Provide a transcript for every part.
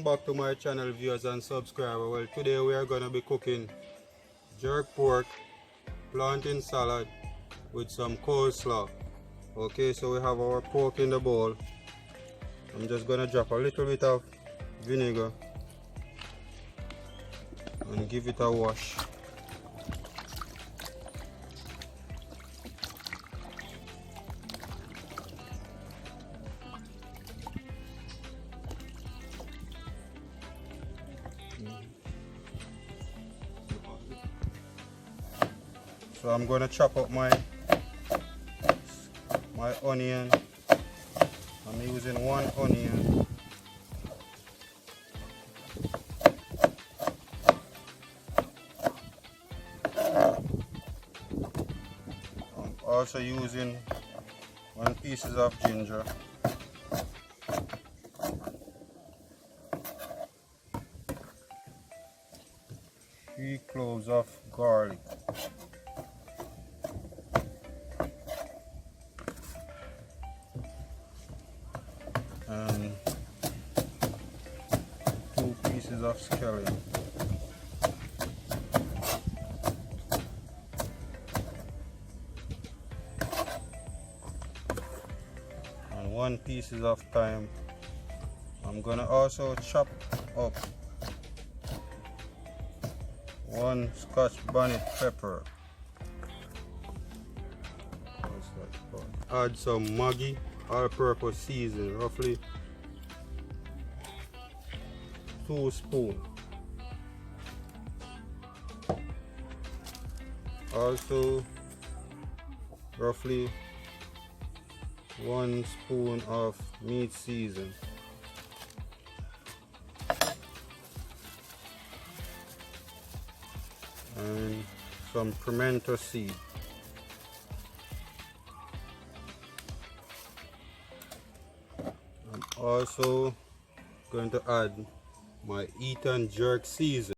Welcome back to my channel, viewers and subscribers. Well, today we are going to be cooking jerk pork, plantain salad with some coleslaw. Okay, so we have our pork in the bowl. I'm just going to drop a little bit of vinegar and give it a wash. So I'm going to chop up my onion. I'm using one onion. I'm also using 1 piece of ginger. 3 cloves of garlic. And 2 pieces of scallion. And 1 piece of thyme. I'm gonna also chop up 1 Scotch bonnet pepper. Add some Maggi all-purpose seasoning, roughly 2 spoons. Also roughly 1 spoon of meat season. And some pimento seed. I'm also going to add my eat and jerk season.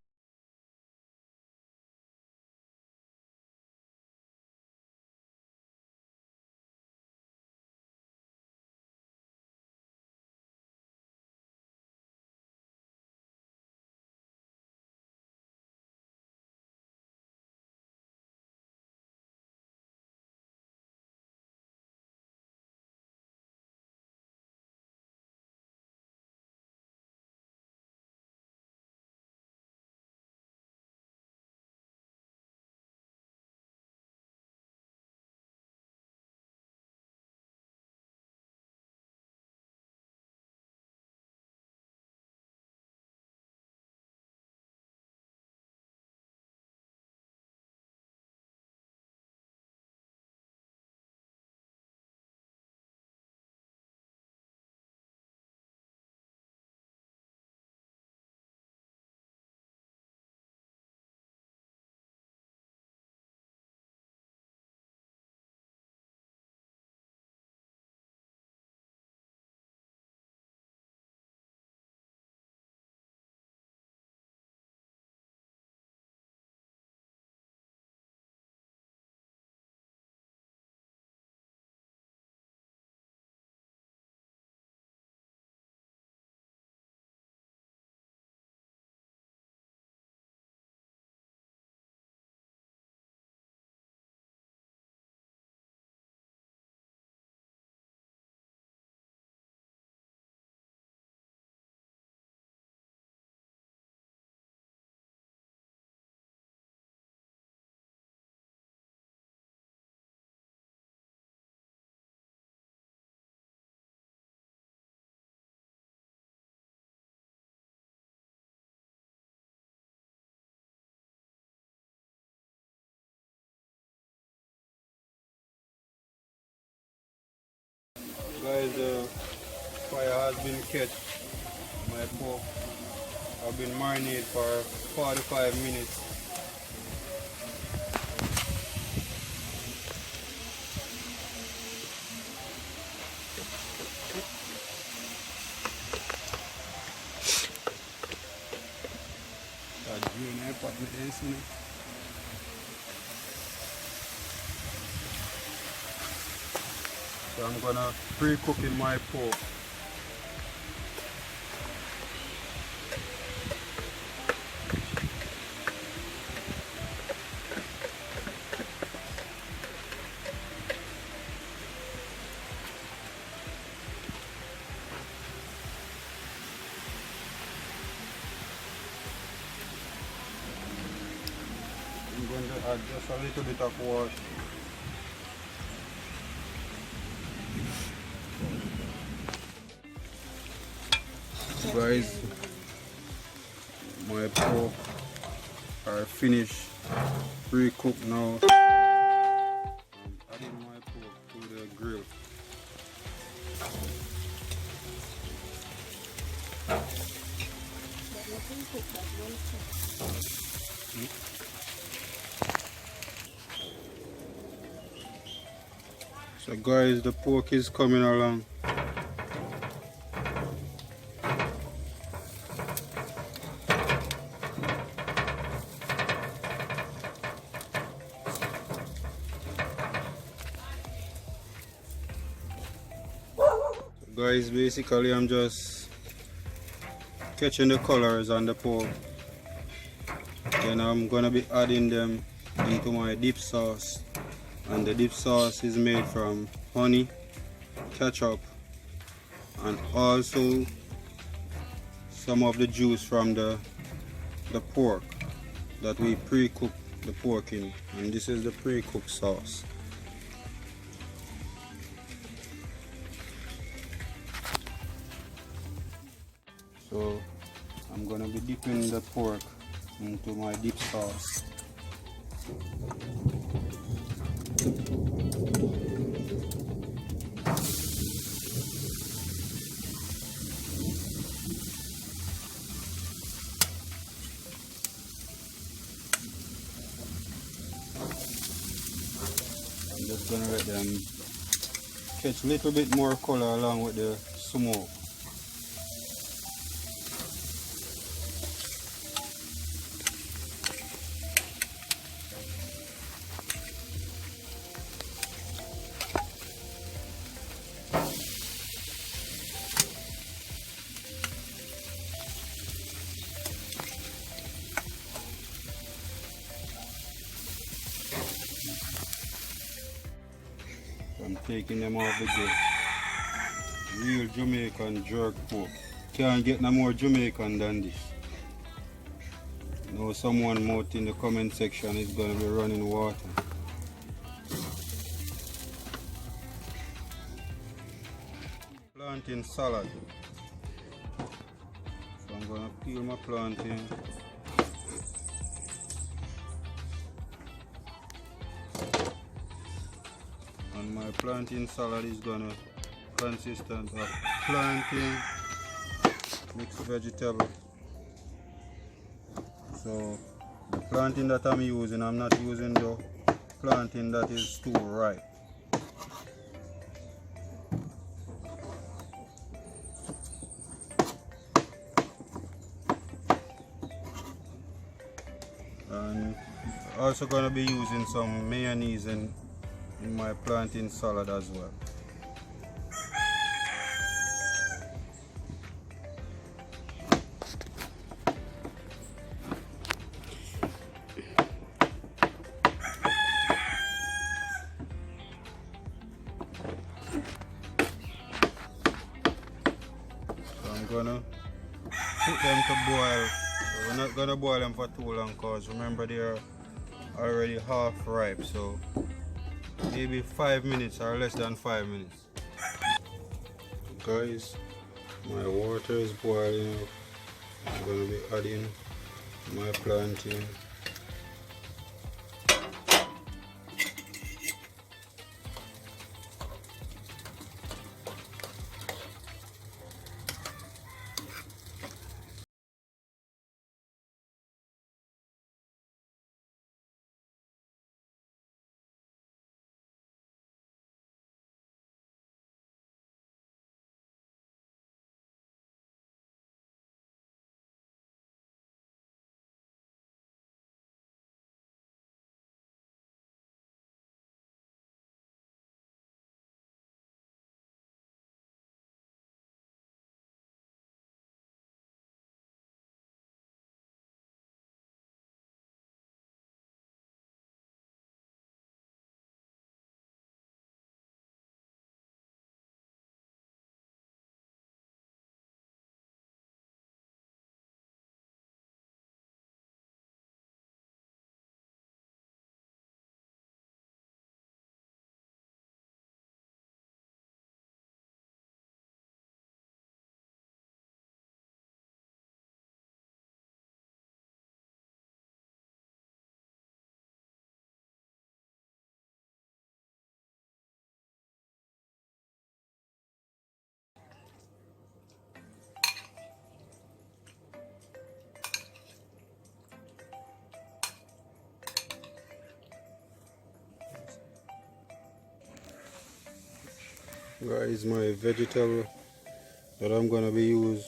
Guys, the fire has been kept. My pork have been marinated for 45 minutes. So I'm gonna pre-cook in my pork. I'm going to add just a little bit of water. Guys, my pork are finished, pre-cooked now. I'm adding my pork to the grill. So guys, the pork is coming along. Guys, basically I'm just catching the colors on the pork. Then I'm gonna be adding them into my dip sauce. And the dip sauce is made from honey, ketchup, and also some of the juice from the pork that we pre-cook the pork in. And this is the pre-cooked sauce. So I'm gonna be dipping the pork into my dip sauce. I'm just gonna let them catch a little bit more color along with the smoke. I'm taking them off the grill. Real Jamaican jerk pork. Can't get no more Jamaican than this. Now someone mouth in the comment section is gonna be running water. Plantain salad. So I'm gonna peel my plantain. And my plantain salad is gonna consist of plantain, mixed vegetable. So the plantain that I'm using, I'm not using the plantain that is too ripe. And also gonna be using some mayonnaise in my plantain salad as well. So I'm gonna put them to boil. So we're not gonna boil them for too long because remember they are already half ripe, so maybe 5 minutes or less than 5 minutes. Guys, my water is boiling up. I'm gonna be adding my plantain. Guys, my vegetable that I'm gonna be used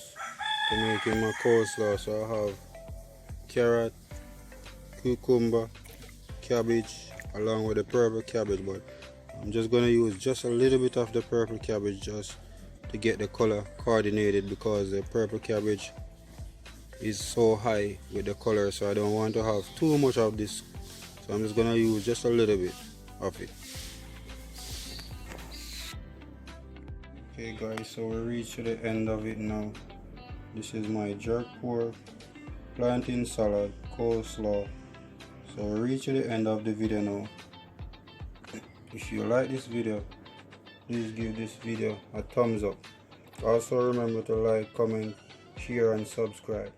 to making my coleslaw. So I have carrot, cucumber, cabbage, along with the purple cabbage, but I'm just gonna use just a little bit of the purple cabbage just to get the color coordinated, because the purple cabbage is so high with the color, so I don't want to have too much of this, so I'm just gonna use just a little bit of it. Okay guys, so we reached to the end of it now. This is my jerk pork, plantain salad, coleslaw. So we reached to the end of the video now. If you like this video, please give this video a thumbs up. Also remember to like, comment, share and subscribe.